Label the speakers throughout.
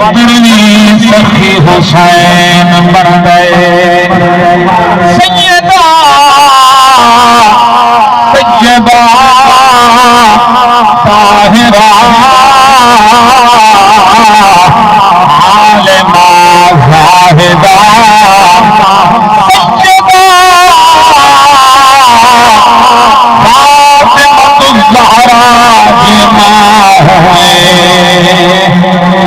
Speaker 1: پتری سخی حسین بن گئے سیدہ طیبہ طاہرہ عالمہ زاہدہ سیدہ فاطمہ الزہرا کی ماں ہوئے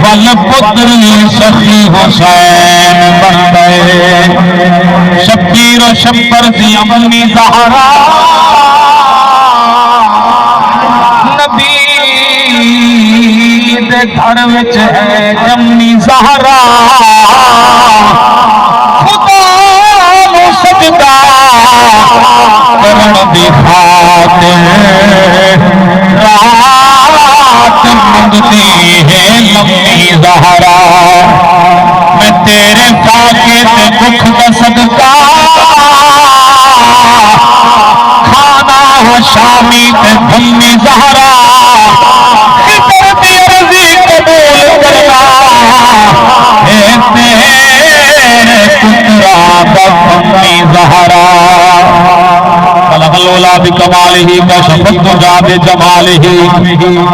Speaker 1: بل پتری سخی حسین بن گئے شبیر و شبر دی امی زہرا نبی دے گھر وچ ہے جمی زہرا خدا نو سجدہ کرن دی خاطر رات منگتی ہے لمبی زہرا میں تیرے فاقے تے دکھ دا صدقہ کھانا ہو شامی تے بھمی زہرا خضر دی عرضی قبول کرنا اے تیرے پترا دا بھمی زہرا بلغ العلا بکمالہ کشف الدجا بجمالہ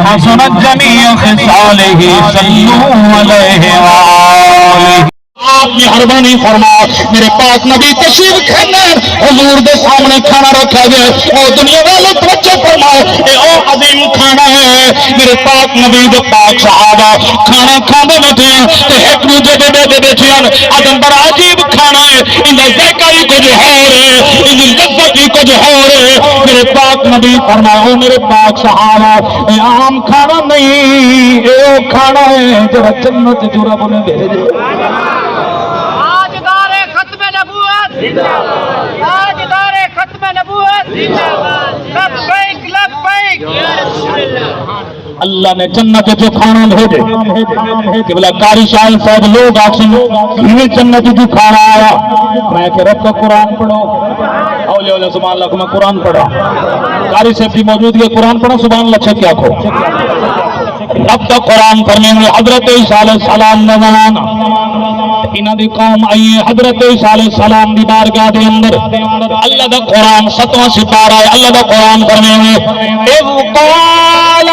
Speaker 1: حسنت جمیع خصالہ صلو علیہ وآلہ آپ مہربانی فرما میرے پاک نبی تشریف کھانا حضور دے سامنے کھانا رکھا گیا او دنیا والے توجہ فرمائے اے او عظیم کھانا ہے میرے پاک نبی دے پاک صحابہ کھانا کھانے بیٹھے ہیں تے ایک دوجے دے بیٹھے ہیں ادم بڑا عجیب کھانا ہے ان ذائقہ ہی کچھ اور ہے ان لذت ہی کچھ اور ہے میرے پاک نبی فرمائے او میرے پاک صحابہ اے عام کھانا نہیں اے او کھانا ہے جو جنت جو رب نے بھیجا
Speaker 2: تاجدار ختم نبوت لبیک لبیک
Speaker 1: اللہ نے جنت جو کھانا بھیجے کہ بلا قاری شاہ صاحب لوگ آکھیں یہ جنت جو کھانا آیا میں کہ رب کا قرآن پڑھو اولیاء اولیاء سبحان اللہ کو میں قرآن پڑھا قاری صاحب کی موجودگی قرآن پڑھا سبحان اللہ چھکے آکھو رب کا قرآن پڑھنے میں حضرت عیسیٰ علیہ السلام نظران انہاں دی قوم آئی حضرت عیسیٰ علیہ السلام دی بارگاہ دے اندر اللہ دا قرآن 7واں سپارہ ہے اللہ دا قرآن پڑھنے میں اذ قال